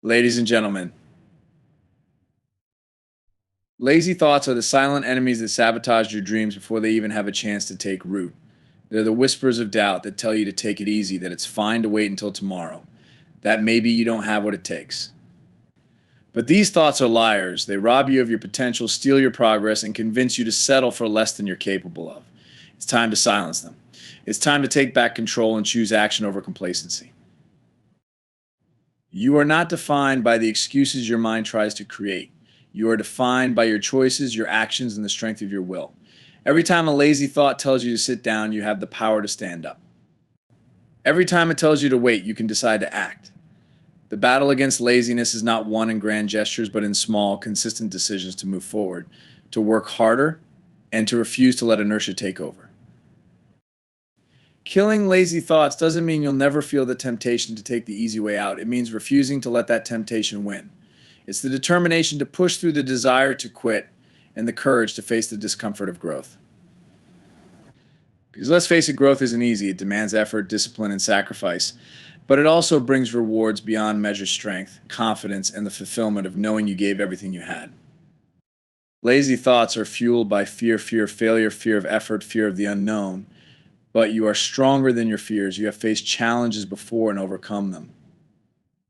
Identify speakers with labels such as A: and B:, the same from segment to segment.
A: Ladies and gentlemen, lazy thoughts are the silent enemies that sabotage your dreams before they even have a chance to take root. They're the whispers of doubt that tell you to take it easy, that it's fine to wait until tomorrow, that maybe you don't have what it takes. But these thoughts are liars. They rob you of your potential, steal your progress, and convince you to settle for less than you're capable of. It's time to silence them. It's time to take back control and choose action over complacency. You are not defined by the excuses your mind tries to create. You are defined by your choices, your actions, and the strength of your will. Every time a lazy thought tells you to sit down, you have the power to stand up. Every time it tells you to wait, you can decide to act. The battle against laziness is not won in grand gestures, but in small, consistent decisions to move forward, to work harder, and to refuse to let inertia take over. Killing lazy thoughts doesn't mean you'll never feel the temptation to take the easy way out. It means refusing to let that temptation win. It's the determination to push through the desire to quit and the courage to face the discomfort of growth. Because let's face it, growth isn't easy. It demands effort, discipline, and sacrifice. But it also brings rewards beyond measured strength, confidence, and the fulfillment of knowing you gave everything you had. Lazy thoughts are fueled by fear of failure, fear of effort, fear of the unknown. But you are stronger than your fears. You have faced challenges before and overcome them.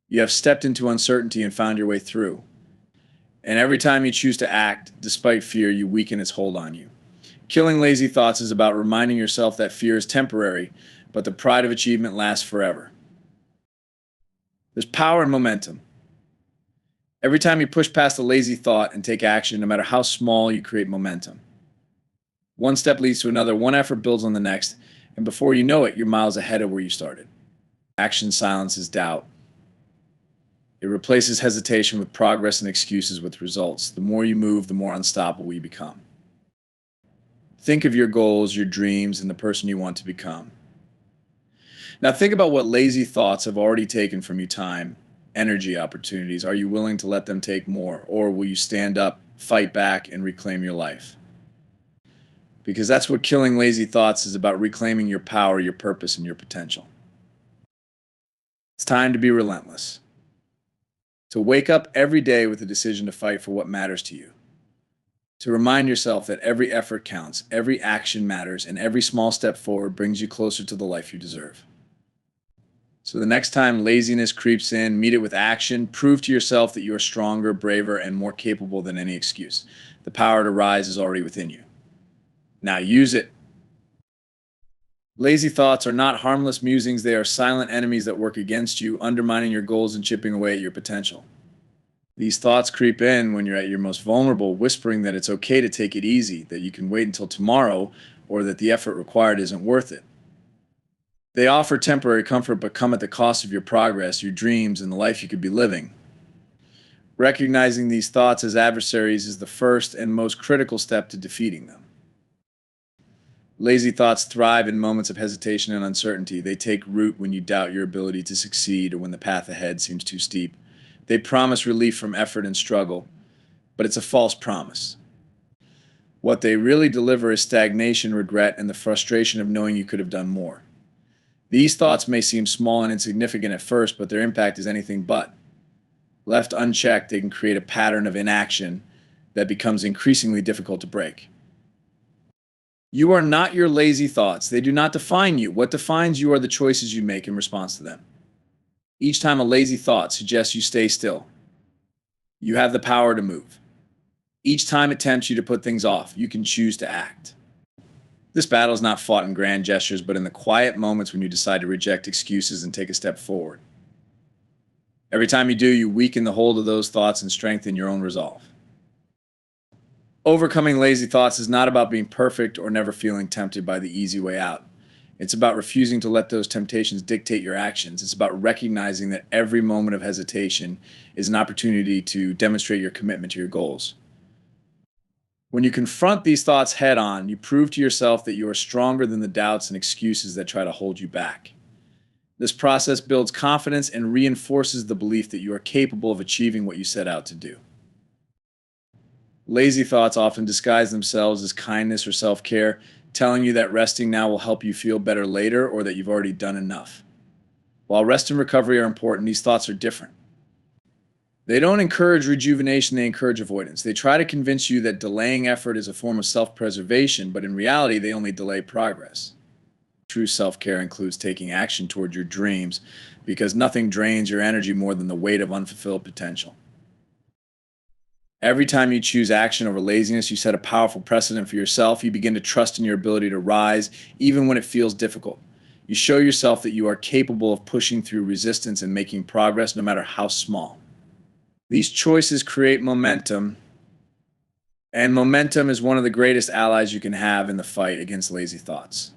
A: You have stepped into uncertainty and found your way through. And every time you choose to act, despite fear, you weaken its hold on you. Killing lazy thoughts is about reminding yourself that fear is temporary, but the pride of achievement lasts forever. There's power in momentum. Every time you push past a lazy thought and take action, no matter how small, you create momentum. One step leads to another, one effort builds on the next, and before you know it, you're miles ahead of where you started. Action silences doubt. It replaces hesitation with progress and excuses with results. The more you move, the more unstoppable you become. Think of your goals, your dreams, and the person you want to become. Now think about what lazy thoughts have already taken from you: time, energy, opportunities. Are you willing to let them take more, or will you stand up, fight back, and reclaim your life? Because that's what killing lazy thoughts is about: reclaiming your power, your purpose, and your potential. It's time to be relentless. To wake up every day with a decision to fight for what matters to you. To remind yourself that every effort counts, every action matters, and every small step forward brings you closer to the life you deserve. So the next time laziness creeps in, meet it with action. Prove to yourself that you are stronger, braver, and more capable than any excuse. The power to rise is already within you. Now use it. Lazy thoughts are not harmless musings. They are silent enemies that work against you, undermining your goals and chipping away at your potential. These thoughts creep in when you're at your most vulnerable, whispering that it's okay to take it easy, that you can wait until tomorrow, or that the effort required isn't worth it. They offer temporary comfort but come at the cost of your progress, your dreams, and the life you could be living. Recognizing these thoughts as adversaries is the first and most critical step to defeating them. Lazy thoughts thrive in moments of hesitation and uncertainty. They take root when you doubt your ability to succeed or when the path ahead seems too steep. They promise relief from effort and struggle, but it's a false promise. What they really deliver is stagnation, regret, and the frustration of knowing you could have done more. These thoughts may seem small and insignificant at first, but their impact is anything but. Left unchecked, they can create a pattern of inaction that becomes increasingly difficult to break. You are not your lazy thoughts. They do not define you. What defines you are the choices you make in response to them. Each time a lazy thought suggests you stay still, you have the power to move. Each time it tempts you to put things off, you can choose to act. This battle is not fought in grand gestures, but in the quiet moments when you decide to reject excuses and take a step forward. Every time you do, you weaken the hold of those thoughts and strengthen your own resolve. Overcoming lazy thoughts is not about being perfect or never feeling tempted by the easy way out. It's about refusing to let those temptations dictate your actions. It's about recognizing that every moment of hesitation is an opportunity to demonstrate your commitment to your goals. When you confront these thoughts head on, you prove to yourself that you are stronger than the doubts and excuses that try to hold you back. This process builds confidence and reinforces the belief that you are capable of achieving what you set out to do. Lazy thoughts often disguise themselves as kindness or self-care, telling you that resting now will help you feel better later or that you've already done enough. While rest and recovery are important, these thoughts are different. They don't encourage rejuvenation, they encourage avoidance. They try to convince you that delaying effort is a form of self preservation, but in reality, they only delay progress. True self care includes taking action toward your dreams because nothing drains your energy more than the weight of unfulfilled potential. Every time you choose action over laziness, you set a powerful precedent for yourself. You begin to trust in your ability to rise, even when it feels difficult. You show yourself that you are capable of pushing through resistance and making progress, no matter how small. These choices create momentum, and momentum is one of the greatest allies you can have in the fight against lazy thoughts.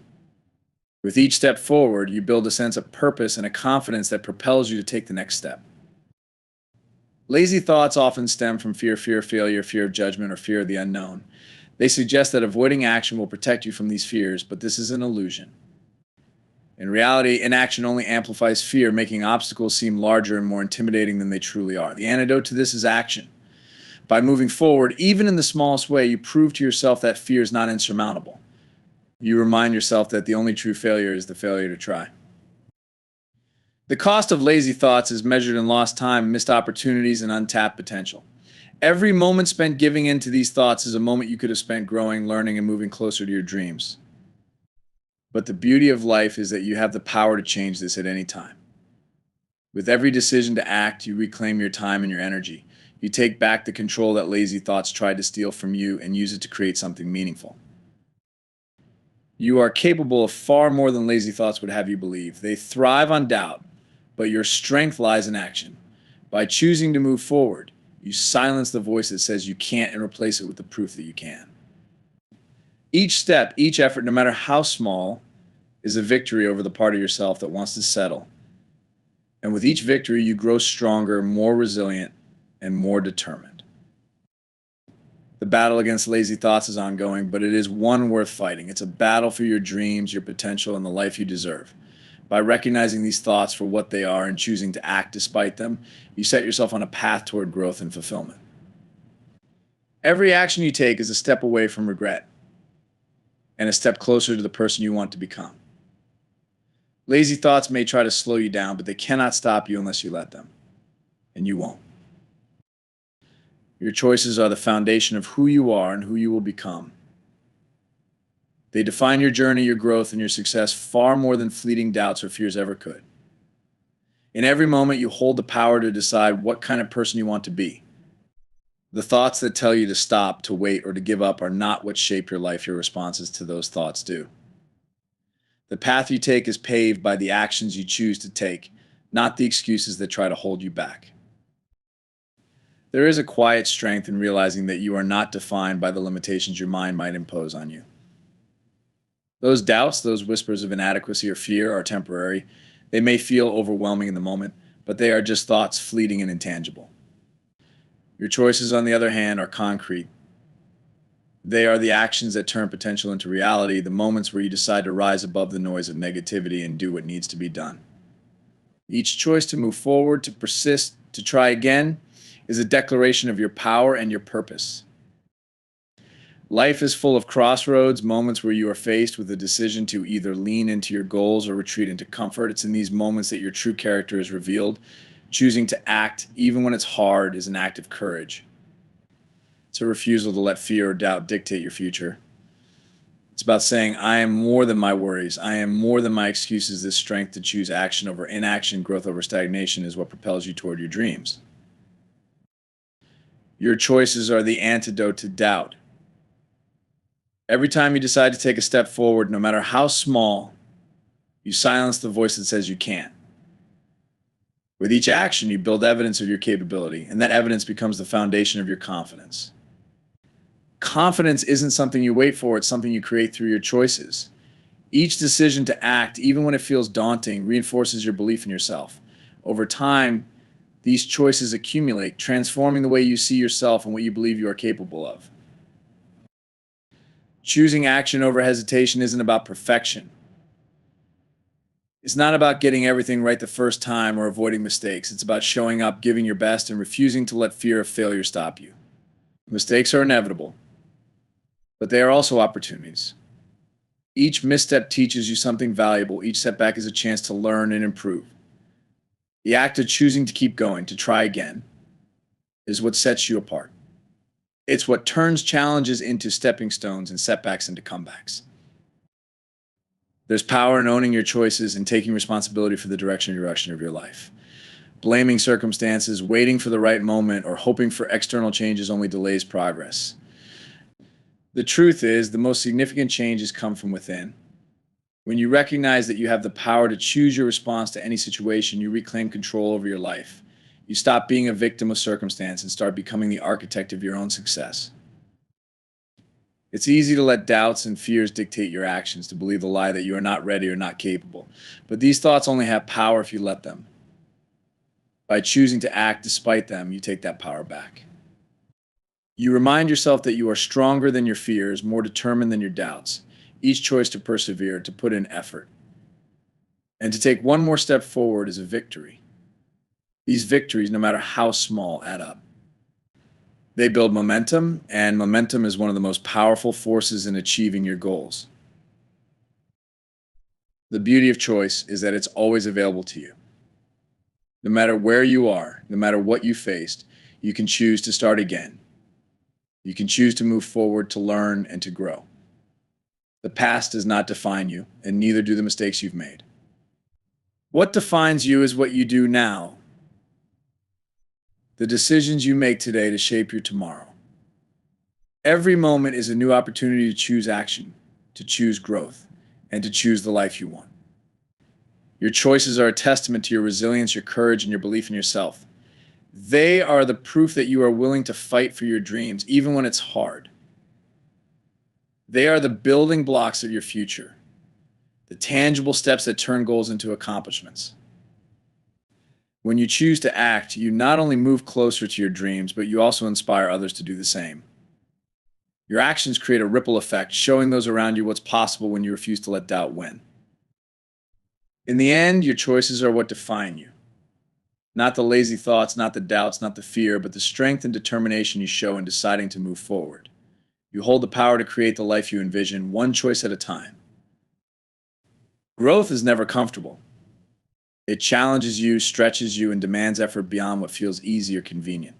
A: With each step forward, you build a sense of purpose and a confidence that propels you to take the next step. Lazy thoughts often stem from fear of failure, fear of judgment, or fear of the unknown. They suggest that avoiding action will protect you from these fears, but this is an illusion. In reality, inaction only amplifies fear, making obstacles seem larger and more intimidating than they truly are. The antidote to this is action. By moving forward, even in the smallest way, you prove to yourself that fear is not insurmountable. You remind yourself that the only true failure is the failure to try. The cost of lazy thoughts is measured in lost time, missed opportunities, and untapped potential. Every moment spent giving in to these thoughts is a moment you could have spent growing, learning, and moving closer to your dreams. But the beauty of life is that you have the power to change this at any time. With every decision to act, you reclaim your time and your energy. You take back the control that lazy thoughts tried to steal from you and use it to create something meaningful. You are capable of far more than lazy thoughts would have you believe. They thrive on doubt, but your strength lies in action. By choosing to move forward, you silence the voice that says you can't and replace it with the proof that you can. Each step, each effort, no matter how small, is a victory over the part of yourself that wants to settle. And with each victory, you grow stronger, more resilient, and more determined. The battle against lazy thoughts is ongoing, but it is one worth fighting. It's a battle for your dreams, your potential, and the life you deserve. By recognizing these thoughts for what they are and choosing to act despite them, you set yourself on a path toward growth and fulfillment. Every action you take is a step away from regret and a step closer to the person you want to become. Lazy thoughts may try to slow you down, but they cannot stop you unless you let them. And you won't. Your choices are the foundation of who you are and who you will become. They define your journey, your growth, and your success far more than fleeting doubts or fears ever could. In every moment, you hold the power to decide what kind of person you want to be. The thoughts that tell you to stop, to wait, or to give up are not what shape your life. Your responses to those thoughts do. The path you take is paved by the actions you choose to take, not the excuses that try to hold you back. There is a quiet strength in realizing that you are not defined by the limitations your mind might impose on you. Those doubts, those whispers of inadequacy or fear are temporary. They may feel overwhelming in the moment, but they are just thoughts, fleeting and intangible. Your choices, on the other hand, are concrete. They are the actions that turn potential into reality, the moments where you decide to rise above the noise of negativity and do what needs to be done. Each choice to move forward, to persist, to try again, is a declaration of your power and your purpose. Life is full of crossroads, moments where you are faced with a decision to either lean into your goals or retreat into comfort. It's in these moments that your true character is revealed. Choosing to act, even when it's hard, is an act of courage. It's a refusal to let fear or doubt dictate your future. It's about saying, I am more than my worries. I am more than my excuses. This strength to choose action over inaction, growth over stagnation, is what propels you toward your dreams. Your choices are the antidote to doubt. Every time you decide to take a step forward, no matter how small, you silence the voice that says you can't. With each action, you build evidence of your capability, and that evidence becomes the foundation of your confidence. Confidence isn't something you wait for, it's something you create through your choices. Each decision to act, even when it feels daunting, reinforces your belief in yourself. Over time, these choices accumulate, transforming the way you see yourself and what you believe you are capable of. Choosing action over hesitation isn't about perfection. It's not about getting everything right the first time or avoiding mistakes. It's about showing up, giving your best, and refusing to let fear of failure stop you. Mistakes are inevitable, but they are also opportunities. Each misstep teaches you something valuable. Each setback is a chance to learn and improve. The act of choosing to keep going, to try again, is what sets you apart. It's what turns challenges into stepping stones and setbacks into comebacks. There's power in owning your choices and taking responsibility for the direction of your life. Blaming circumstances, waiting for the right moment, or hoping for external changes only delays progress. The truth is, the most significant changes come from within. When you recognize that you have the power to choose your response to any situation, you reclaim control over your life. You stop being a victim of circumstance and start becoming the architect of your own success. It's easy to let doubts and fears dictate your actions, to believe the lie that you are not ready or not capable. But these thoughts only have power if you let them. By choosing to act despite them, you take that power back. You remind yourself that you are stronger than your fears, more determined than your doubts. Each choice to persevere, to put in effort, and to take one more step forward is a victory. These victories, no matter how small, add up. They build momentum, and momentum is one of the most powerful forces in achieving your goals. The beauty of choice is that it's always available to you. No matter where you are, no matter what you faced, you can choose to start again. You can choose to move forward, to learn, and to grow. The past does not define you, and neither do the mistakes you've made. What defines you is what you do now, the decisions you make today to shape your tomorrow. Every moment is a new opportunity to choose action, to choose growth, and to choose the life you want. Your choices are a testament to your resilience, your courage, and your belief in yourself. They are the proof that you are willing to fight for your dreams, even when it's hard. They are the building blocks of your future, the tangible steps that turn goals into accomplishments. When you choose to act, you not only move closer to your dreams, but you also inspire others to do the same. Your actions create a ripple effect, showing those around you what's possible when you refuse to let doubt win. In the end, your choices are what define you. Not the lazy thoughts, not the doubts, not the fear, but the strength and determination you show in deciding to move forward. You hold the power to create the life you envision, one choice at a time. Growth is never comfortable. It challenges you, stretches you, and demands effort beyond what feels easy or convenient.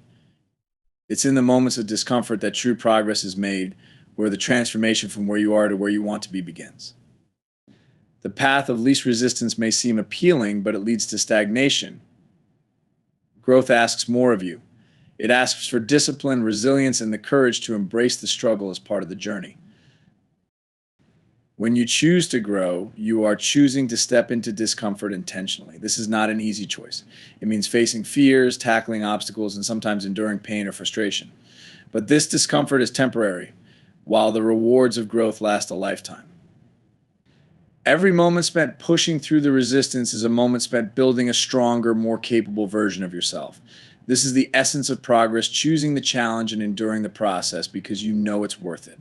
A: It's in the moments of discomfort that true progress is made, where the transformation from where you are to where you want to be begins. The path of least resistance may seem appealing, but it leads to stagnation. Growth asks more of you. It asks for discipline, resilience, and the courage to embrace the struggle as part of the journey. When you choose to grow, you are choosing to step into discomfort intentionally. This is not an easy choice. It means facing fears, tackling obstacles, and sometimes enduring pain or frustration. But this discomfort is temporary, while the rewards of growth last a lifetime. Every moment spent pushing through the resistance is a moment spent building a stronger, more capable version of yourself. This is the essence of progress, choosing the challenge and enduring the process because you know it's worth it.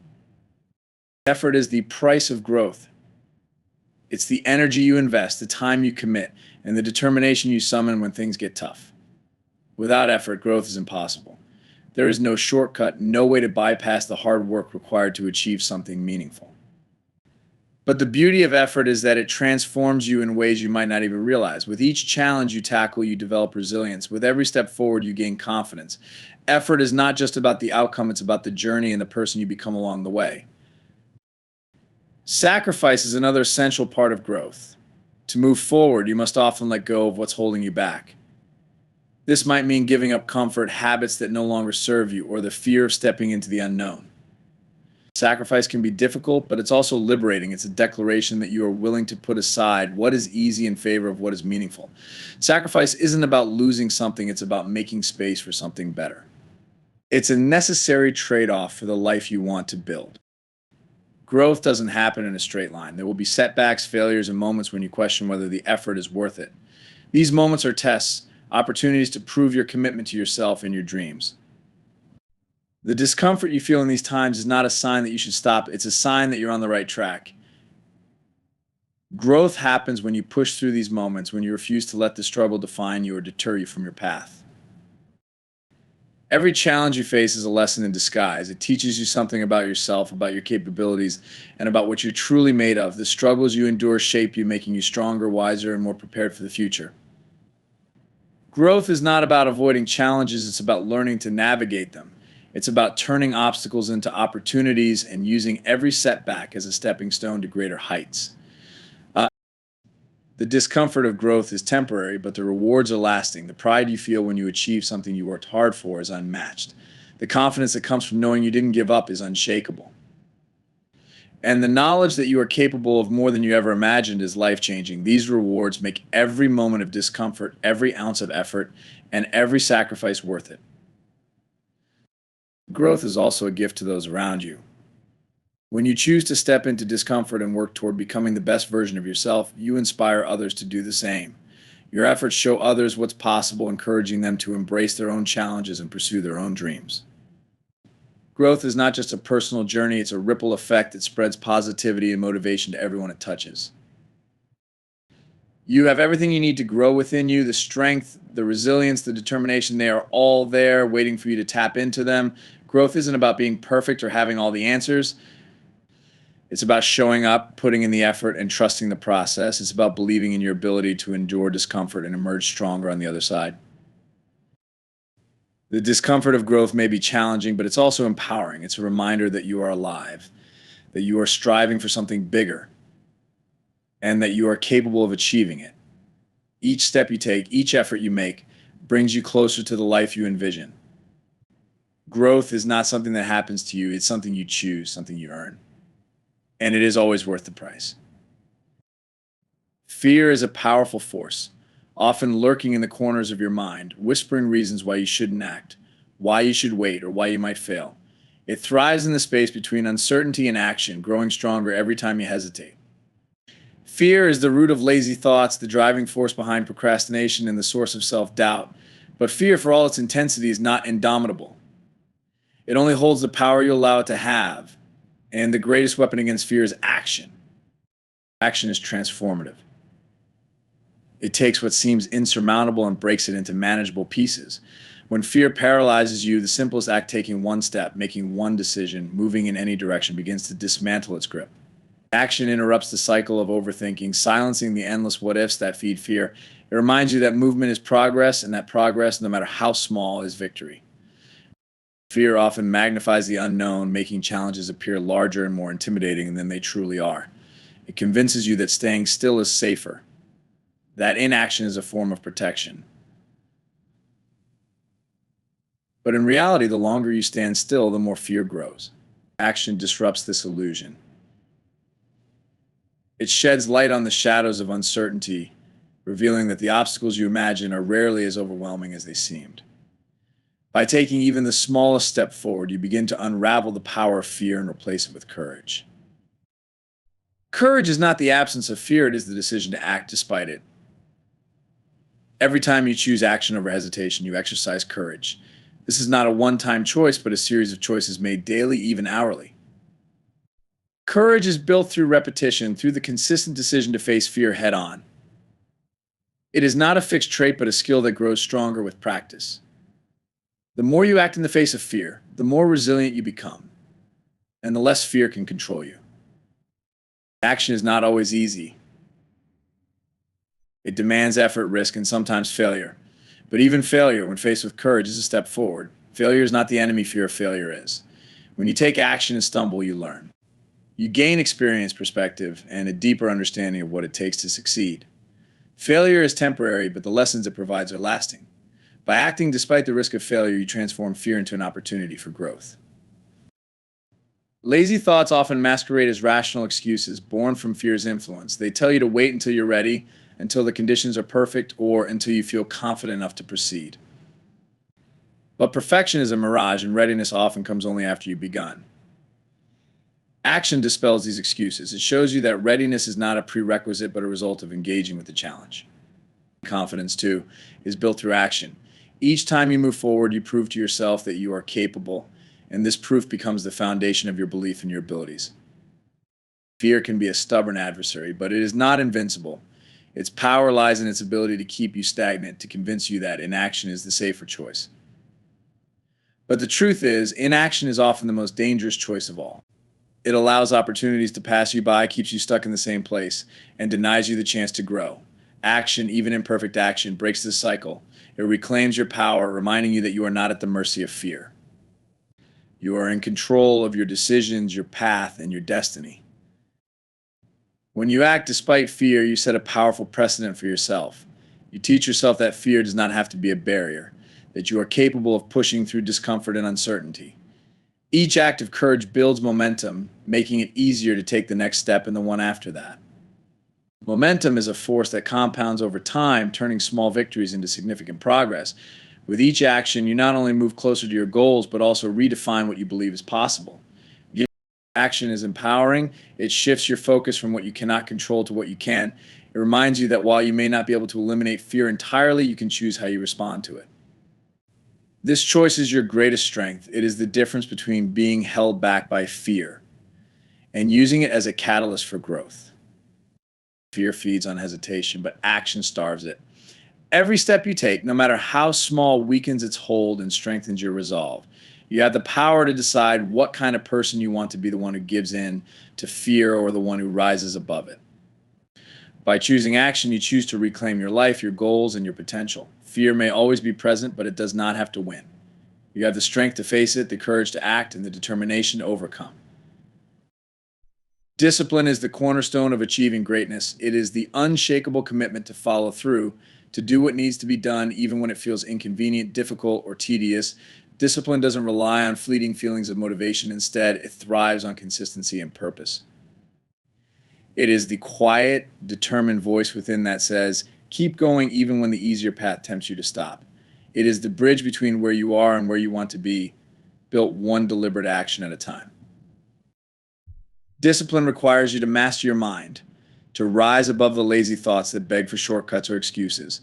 A: Effort is the price of growth. It's the energy you invest, the time you commit, and the determination you summon when things get tough. Without effort, growth is impossible. There is no shortcut, no way to bypass the hard work required to achieve something meaningful. But the beauty of effort is that it transforms you in ways you might not even realize. With each challenge you tackle, you develop resilience. With every step forward, you gain confidence. Effort is not just about the outcome, it's about the journey and the person you become along the way. Sacrifice is another essential part of growth. To move forward, you must often let go of what's holding you back. This might mean giving up comfort, habits that no longer serve you, or the fear of stepping into the unknown. Sacrifice can be difficult, but it's also liberating. It's a declaration that you are willing to put aside what is easy in favor of what is meaningful. Sacrifice isn't about losing something, it's about making space for something better. It's a necessary trade-off for the life you want to build. Growth doesn't happen in a straight line. There will be setbacks, failures, and moments when you question whether the effort is worth it. These moments are tests, opportunities to prove your commitment to yourself and your dreams. The discomfort you feel in these times is not a sign that you should stop. It's a sign that you're on the right track. Growth happens when you push through these moments, when you refuse to let the struggle define you or deter you from your path. Every challenge you face is a lesson in disguise. It teaches you something about yourself, about your capabilities, and about what you're truly made of. The struggles you endure shape you, making you stronger, wiser, and more prepared for the future. Growth is not about avoiding challenges, it's about learning to navigate them. It's about turning obstacles into opportunities and using every setback as a stepping stone to greater heights. Uh, the discomfort of growth is temporary, but the rewards are lasting. The pride you feel when you achieve something you worked hard for is unmatched. The confidence that comes from knowing you didn't give up is unshakable. And the knowledge that you are capable of more than you ever imagined is life-changing. These rewards make every moment of discomfort, every ounce of effort, and every sacrifice worth it. Growth is also a gift to those around you. When you choose to step into discomfort and work toward becoming the best version of yourself, you inspire others to do the same. Your efforts show others what's possible, encouraging them to embrace their own challenges and pursue their own dreams. Growth is not just a personal journey, it's a ripple effect that spreads positivity and motivation to everyone it touches. You have everything you need to grow within you. The strength, the resilience, the determination, they are all there waiting for you to tap into them. Growth isn't about being perfect or having all the answers. It's about showing up, putting in the effort, and trusting the process. It's about believing in your ability to endure discomfort and emerge stronger on the other side. The discomfort of growth may be challenging, but it's also empowering. It's a reminder that you are alive, that you are striving for something bigger, and that you are capable of achieving it. Each step you take, each effort you make, brings you closer to the life you envision. Growth is not something that happens to you, it's something you choose, something you earn. And it is always worth the price. Fear is a powerful force, often lurking in the corners of your mind, whispering reasons why you shouldn't act, why you should wait, or why you might fail. It thrives in the space between uncertainty and action, growing stronger every time you hesitate. Fear is the root of lazy thoughts, the driving force behind procrastination, and the source of self-doubt. But fear, for all its intensity, is not indomitable. It only holds the power you allow it to have. And the greatest weapon against fear is action. Action is transformative. It takes what seems insurmountable and breaks it into manageable pieces. When fear paralyzes you, the simplest act, taking one step, making one decision, moving in any direction, begins to dismantle its grip. Action interrupts the cycle of overthinking, silencing the endless what-ifs that feed fear. It reminds you that movement is progress, and that progress, no matter how small, is victory. Fear often magnifies the unknown, making challenges appear larger and more intimidating than they truly are. It convinces you that staying still is safer, that inaction is a form of protection. But in reality, the longer you stand still, the more fear grows. Action disrupts this illusion. It sheds light on the shadows of uncertainty, revealing that the obstacles you imagine are rarely as overwhelming as they seemed. By taking even the smallest step forward, you begin to unravel the power of fear and replace it with courage. Courage is not the absence of fear, it is the decision to act despite it. Every time you choose action over hesitation, you exercise courage. This is not a one-time choice, but a series of choices made daily, even hourly. Courage is built through repetition, through the consistent decision to face fear head-on. It is not a fixed trait, but a skill that grows stronger with practice. The more you act in the face of fear, the more resilient you become, and the less fear can control you. Action is not always easy. It demands effort, risk, and sometimes failure. But even failure, when faced with courage, is a step forward. Failure is not the enemy, fear of failure is. When you take action and stumble, you learn. You gain experience, perspective, and a deeper understanding of what it takes to succeed. Failure is temporary, but the lessons it provides are lasting. By acting despite the risk of failure, you transform fear into an opportunity for growth. Lazy thoughts often masquerade as rational excuses born from fear's influence. They tell you to wait until you're ready, until the conditions are perfect, or until you feel confident enough to proceed. But perfection is a mirage, and readiness often comes only after you've begun. Action dispels these excuses. It shows you that readiness is not a prerequisite, but a result of engaging with the challenge. Confidence, too, is built through action. Each time you move forward, you prove to yourself that you are capable, and this proof becomes the foundation of your belief in your abilities. Fear can be a stubborn adversary, but it is not invincible. Its power lies in its ability to keep you stagnant, to convince you that inaction is the safer choice. But the truth is, inaction is often the most dangerous choice of all. It allows opportunities to pass you by, keeps you stuck in the same place, and denies you the chance to grow. Action, even imperfect action, breaks this cycle. It reclaims your power, reminding you that you are not at the mercy of fear. You are in control of your decisions, your path, and your destiny. When you act despite fear, you set a powerful precedent for yourself. You teach yourself that fear does not have to be a barrier, that you are capable of pushing through discomfort and uncertainty. Each act of courage builds momentum, making it easier to take the next step and the one after that. Momentum is a force that compounds over time, turning small victories into significant progress. With each action, you not only move closer to your goals, but also redefine what you believe is possible. Action is empowering. It shifts your focus from what you cannot control to what you can. It reminds you that while you may not be able to eliminate fear entirely, you can choose how you respond to it. This choice is your greatest strength. It is the difference between being held back by fear and using it as a catalyst for growth. Fear feeds on hesitation, but action starves it. Every step you take, no matter how small, weakens its hold and strengthens your resolve. You have the power to decide what kind of person you want to be, the one who gives in to fear or the one who rises above it. By choosing action, you choose to reclaim your life, your goals, and your potential. Fear may always be present, but it does not have to win. You have the strength to face it, the courage to act, and the determination to overcome. Discipline is the cornerstone of achieving greatness. It is the unshakable commitment to follow through, to do what needs to be done even when it feels inconvenient, difficult, or tedious. Discipline doesn't rely on fleeting feelings of motivation. Instead, it thrives on consistency and purpose. It is the quiet, determined voice within that says, keep going even when the easier path tempts you to stop. It is the bridge between where you are and where you want to be, built one deliberate action at a time. Discipline requires you to master your mind, to rise above the lazy thoughts that beg for shortcuts or excuses.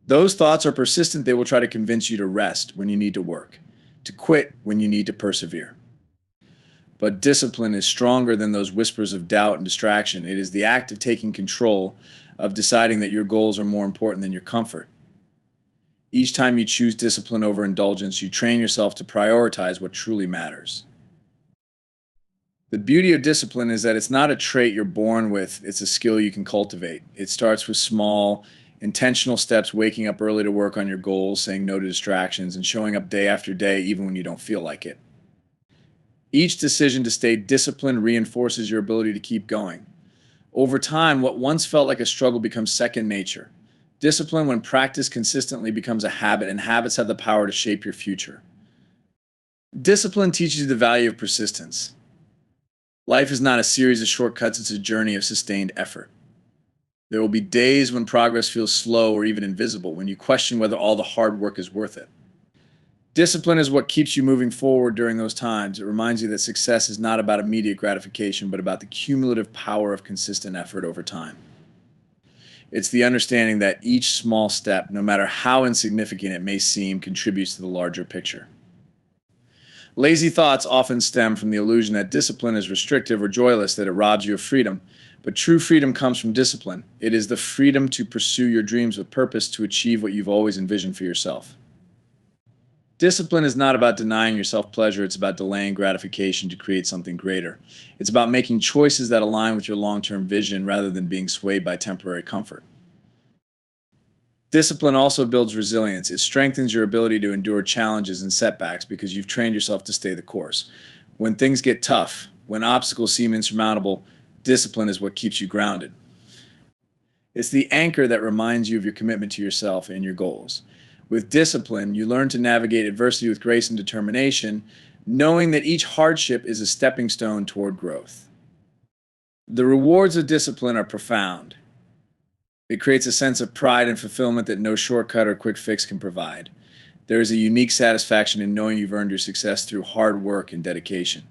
A: Those thoughts are persistent. They will try to convince you to rest when you need to work, to quit when you need to persevere. But discipline is stronger than those whispers of doubt and distraction. It is the act of taking control, of deciding that your goals are more important than your comfort. Each time you choose discipline over indulgence, you train yourself to prioritize what truly matters. The beauty of discipline is that it's not a trait you're born with, it's a skill you can cultivate. It starts with small, intentional steps, waking up early to work on your goals, saying no to distractions, and showing up day after day even when you don't feel like it. Each decision to stay disciplined reinforces your ability to keep going. Over time, what once felt like a struggle becomes second nature. Discipline, when practiced consistently, becomes a habit, and habits have the power to shape your future. Discipline teaches you the value of persistence. Life is not a series of shortcuts, it's a journey of sustained effort. There will be days when progress feels slow or even invisible, when you question whether all the hard work is worth it. Discipline is what keeps you moving forward during those times. It reminds you that success is not about immediate gratification, but about the cumulative power of consistent effort over time. It's the understanding that each small step, no matter how insignificant it may seem, contributes to the larger picture. Lazy thoughts often stem from the illusion that discipline is restrictive or joyless, that it robs you of freedom. But true freedom comes from discipline. It is the freedom to pursue your dreams with purpose, to achieve what you've always envisioned for yourself. Discipline is not about denying yourself pleasure, it's about delaying gratification to create something greater. It's about making choices that align with your long-term vision rather than being swayed by temporary comfort. Discipline also builds resilience. It strengthens your ability to endure challenges and setbacks because you've trained yourself to stay the course. When things get tough, when obstacles seem insurmountable, discipline is what keeps you grounded. It's the anchor that reminds you of your commitment to yourself and your goals. With discipline, you learn to navigate adversity with grace and determination, knowing that each hardship is a stepping stone toward growth. The rewards of discipline are profound. It creates a sense of pride and fulfillment that no shortcut or quick fix can provide. There is a unique satisfaction in knowing you've earned your success through hard work and dedication.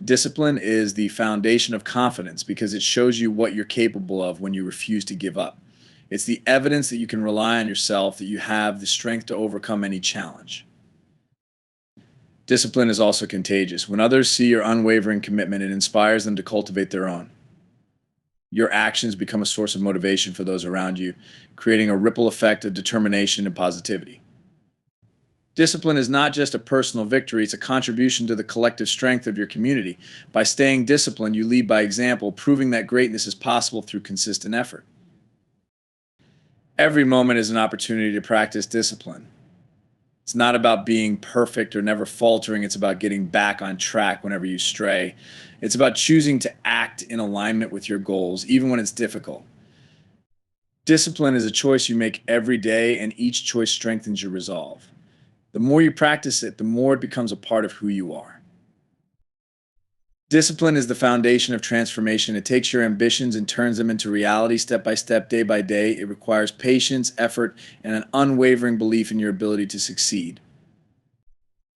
A: Discipline is the foundation of confidence because it shows you what you're capable of when you refuse to give up. It's the evidence that you can rely on yourself, that you have the strength to overcome any challenge. Discipline is also contagious. When others see your unwavering commitment, it inspires them to cultivate their own. Your actions become a source of motivation for those around you, creating a ripple effect of determination and positivity. Discipline is not just a personal victory, it's a contribution to the collective strength of your community. By staying disciplined, you lead by example, proving that greatness is possible through consistent effort. Every moment is an opportunity to practice discipline. It's not about being perfect or never faltering. It's about getting back on track whenever you stray. It's about choosing to act in alignment with your goals, even when it's difficult. Discipline is a choice you make every day, and each choice strengthens your resolve. The more you practice it, the more it becomes a part of who you are. Discipline is the foundation of transformation. It takes your ambitions and turns them into reality step by step, day by day. It requires patience, effort, and an unwavering belief in your ability to succeed.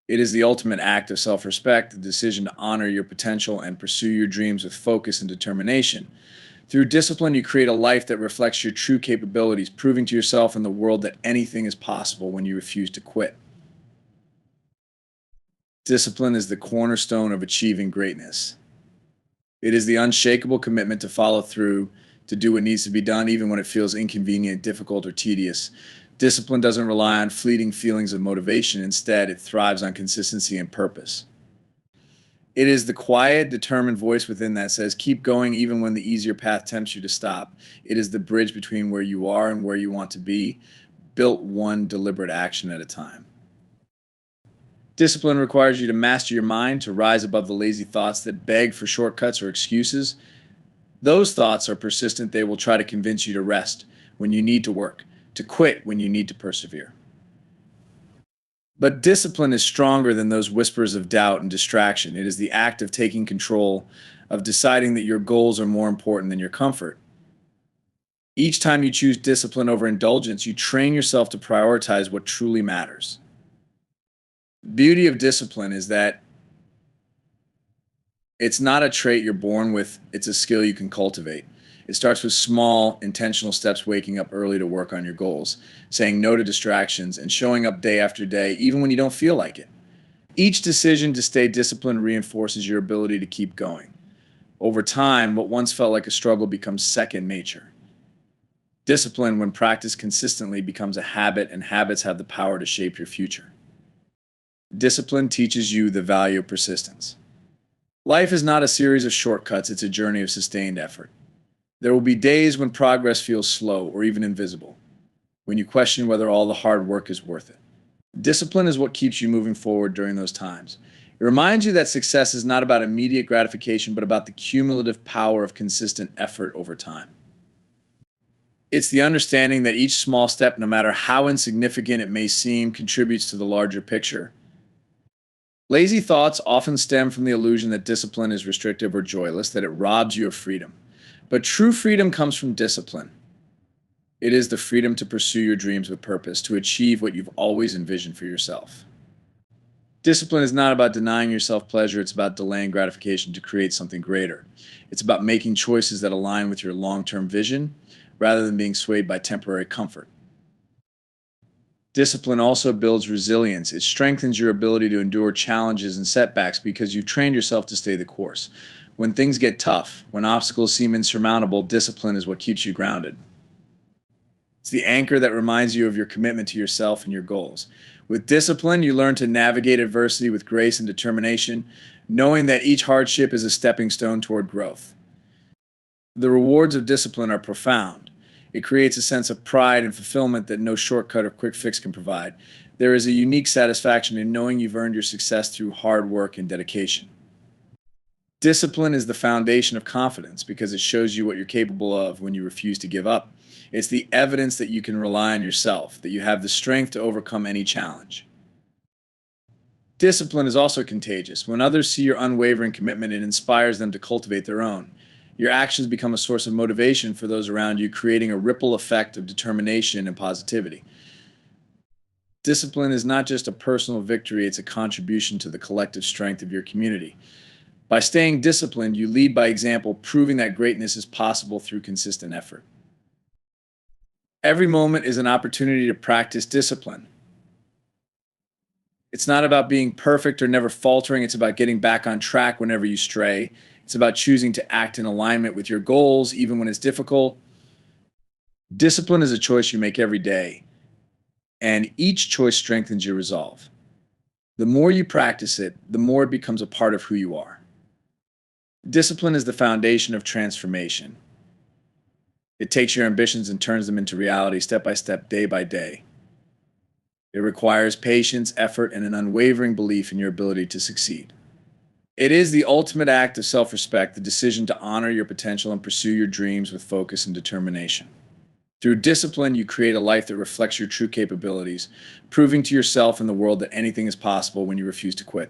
A: It is the ultimate act of self respect, the decision to honor your potential and pursue your dreams with focus and determination. Through discipline, you create a life that reflects your true capabilities, proving to yourself and the world that anything is possible when you refuse to quit. Discipline is the cornerstone of achieving greatness. It is the unshakable commitment to follow through, to do what needs to be done, even when it feels inconvenient, difficult, or tedious. Discipline doesn't rely on fleeting feelings of motivation. Instead, it thrives on consistency and purpose. It is the quiet, determined voice within that says, keep going even when the easier path tempts you to stop. It is the bridge between where you are and where you want to be, built one deliberate action at a time. Discipline requires you to master your mind, to rise above the lazy thoughts that beg for shortcuts or excuses. Those thoughts are persistent. They will try to convince you to rest when you need to work, to quit when you need to persevere. But discipline is stronger than those whispers of doubt and distraction. It is the act of taking control, of deciding that your goals are more important than your comfort. Each time you choose discipline over indulgence, you train yourself to prioritize what truly matters. The beauty of discipline is that it's not a trait you're born with, it's a skill you can cultivate. It starts with small, intentional steps, waking up early to work on your goals, saying no to distractions, and showing up day after day, even when you don't feel like it. Each decision to stay disciplined reinforces your ability to keep going. Over time, what once felt like a struggle becomes second nature. Discipline, when practiced consistently, becomes a habit, and habits have the power to shape your future. Discipline teaches you the value of persistence. Life is not a series of shortcuts, it's a journey of sustained effort. There will be days when progress feels slow or even invisible, when you question whether all the hard work is worth it. Discipline is what keeps you moving forward during those times. It reminds you that success is not about immediate gratification, but about the cumulative power of consistent effort over time. It's the understanding that each small step, no matter how insignificant it may seem, contributes to the larger picture. Lazy thoughts often stem from the illusion that discipline is restrictive or joyless, that it robs you of freedom. But true freedom comes from discipline. It is the freedom to pursue your dreams with purpose, to achieve what you've always envisioned for yourself. Discipline is not about denying yourself pleasure, it's about delaying gratification to create something greater. It's about making choices that align with your long-term vision rather than being swayed by temporary comfort. Discipline also builds resilience. It strengthens your ability to endure challenges and setbacks because you've trained yourself to stay the course. When things get tough, when obstacles seem insurmountable, discipline is what keeps you grounded. It's the anchor that reminds you of your commitment to yourself and your goals. With discipline, you learn to navigate adversity with grace and determination, knowing that each hardship is a stepping stone toward growth. The rewards of discipline are profound. It creates a sense of pride and fulfillment that no shortcut or quick fix can provide. There is a unique satisfaction in knowing you've earned your success through hard work and dedication. Discipline is the foundation of confidence because it shows you what you're capable of when you refuse to give up. It's the evidence that you can rely on yourself, that you have the strength to overcome any challenge. Discipline is also contagious. When others see your unwavering commitment, it inspires them to cultivate their own. Your actions become a source of motivation for those around you, creating a ripple effect of determination and positivity. Discipline is not just a personal victory, it's a contribution to the collective strength of your community. By staying disciplined, you lead by example, proving that greatness is possible through consistent effort. Every moment is an opportunity to practice discipline. It's not about being perfect or never faltering. It's about getting back on track whenever you stray. It's about choosing to act in alignment with your goals, even when it's difficult. Discipline is a choice you make every day, and each choice strengthens your resolve. The more you practice it, the more it becomes a part of who you are. Discipline is the foundation of transformation. It takes your ambitions and turns them into reality step by step, day by day. It requires patience, effort, and an unwavering belief in your ability to succeed. It is the ultimate act of self-respect, the decision to honor your potential and pursue your dreams with focus and determination. Through discipline, you create a life that reflects your true capabilities, proving to yourself and the world that anything is possible when you refuse to quit.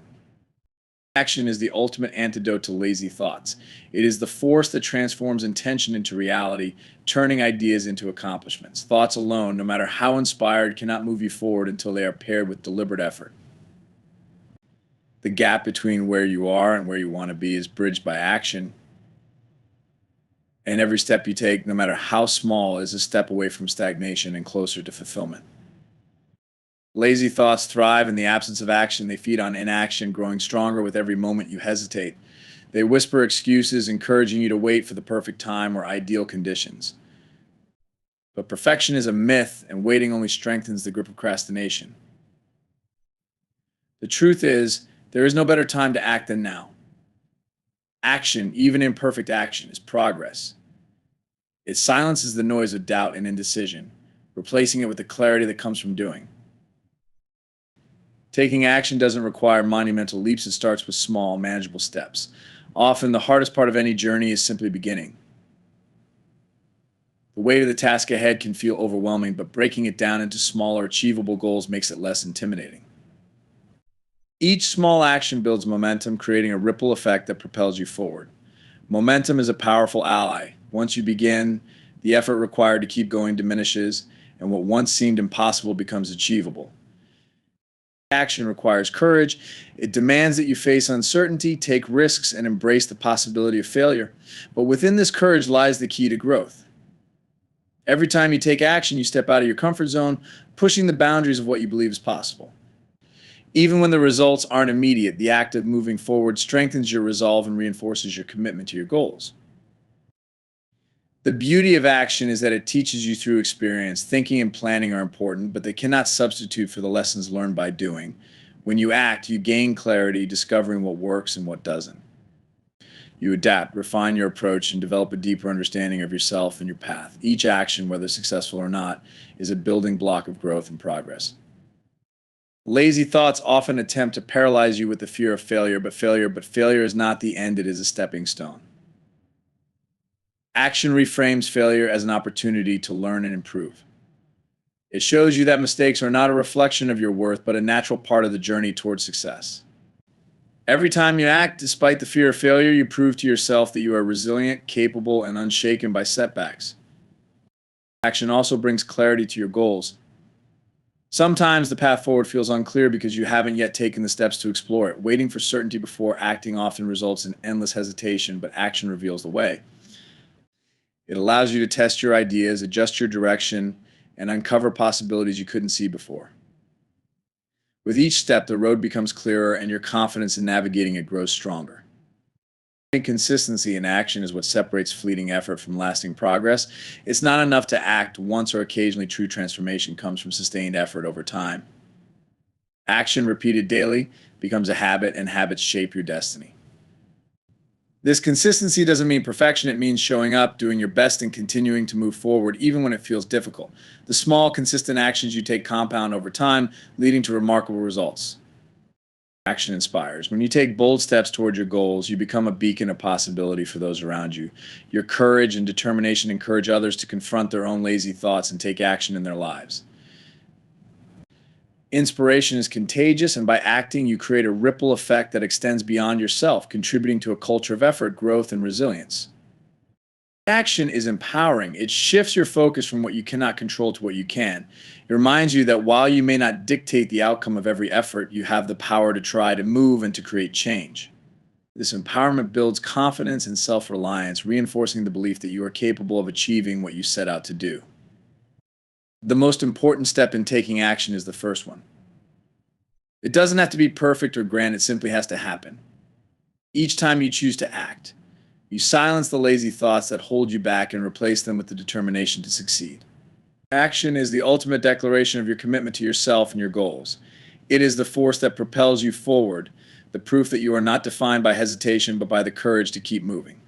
A: Action is the ultimate antidote to lazy thoughts. It is the force that transforms intention into reality, turning ideas into accomplishments. Thoughts alone, no matter how inspired, cannot move you forward until they are paired with deliberate effort. The gap between where you are and where you want to be is bridged by action. And every step you take, no matter how small, is a step away from stagnation and closer to fulfillment. Lazy thoughts thrive in the absence of action. They feed on inaction, growing stronger with every moment you hesitate. They whisper excuses, encouraging you to wait for the perfect time or ideal conditions. But perfection is a myth, and waiting only strengthens the grip of procrastination. The truth is, there is no better time to act than now. Action, even imperfect action, is progress. It silences the noise of doubt and indecision, replacing it with the clarity that comes from doing. Taking action doesn't require monumental leaps. It starts with small, manageable steps. Often, the hardest part of any journey is simply beginning. The weight of the task ahead can feel overwhelming, but breaking it down into smaller, achievable goals makes it less intimidating. Each small action builds momentum, creating a ripple effect that propels you forward. Momentum is a powerful ally. Once you begin, the effort required to keep going diminishes, and what once seemed impossible becomes achievable. Action requires courage. It demands that you face uncertainty, take risks, and embrace the possibility of failure. But within this courage lies the key to growth. Every time you take action, you step out of your comfort zone, pushing the boundaries of what you believe is possible. Even when the results aren't immediate, the act of moving forward strengthens your resolve and reinforces your commitment to your goals. The beauty of action is that it teaches you through experience. Thinking and planning are important, but they cannot substitute for the lessons learned by doing. When you act, you gain clarity, discovering what works and what doesn't. You adapt, refine your approach, and develop a deeper understanding of yourself and your path. Each action, whether successful or not, is a building block of growth and progress. Lazy thoughts often attempt to paralyze you with the fear of failure, but failure is not the end, it is a stepping stone. Action reframes failure as an opportunity to learn and improve. It shows you that mistakes are not a reflection of your worth, but a natural part of the journey towards success. Every time you act, despite the fear of failure, you prove to yourself that you are resilient, capable, and unshaken by setbacks. Action also brings clarity to your goals. Sometimes the path forward feels unclear because you haven't yet taken the steps to explore it. Waiting for certainty before acting often results in endless hesitation, but action reveals the way. It allows you to test your ideas, adjust your direction, and uncover possibilities you couldn't see before. With each step, the road becomes clearer and your confidence in navigating it grows stronger. Consistency in action is what separates fleeting effort from lasting progress. It's not enough to act once, or occasionally. True transformation comes from sustained effort over time. Action repeated daily becomes a habit, and habits shape your destiny. This consistency doesn't mean perfection. It means showing up, doing your best, and continuing to move forward even when it feels difficult. The small, consistent actions you take compound over time, leading to remarkable results. Action inspires. When you take bold steps toward your goals, you become a beacon of possibility for those around you. Your courage and determination encourage others to confront their own lazy thoughts and take action in their lives. Inspiration is contagious, and by acting, you create a ripple effect that extends beyond yourself, contributing to a culture of effort, growth, and resilience. Action is empowering. It shifts your focus from what you cannot control to what you can. It reminds you that while you may not dictate the outcome of every effort, you have the power to try, to move, and to create change. This empowerment builds confidence and self-reliance, reinforcing the belief that you are capable of achieving what you set out to do. The most important step in taking action is the first one. It doesn't have to be perfect or grand, it simply has to happen. Each time you choose to act, you silence the lazy thoughts that hold you back and replace them with the determination to succeed. Action is the ultimate declaration of your commitment to yourself and your goals. It is the force that propels you forward, the proof that you are not defined by hesitation but by the courage to keep moving.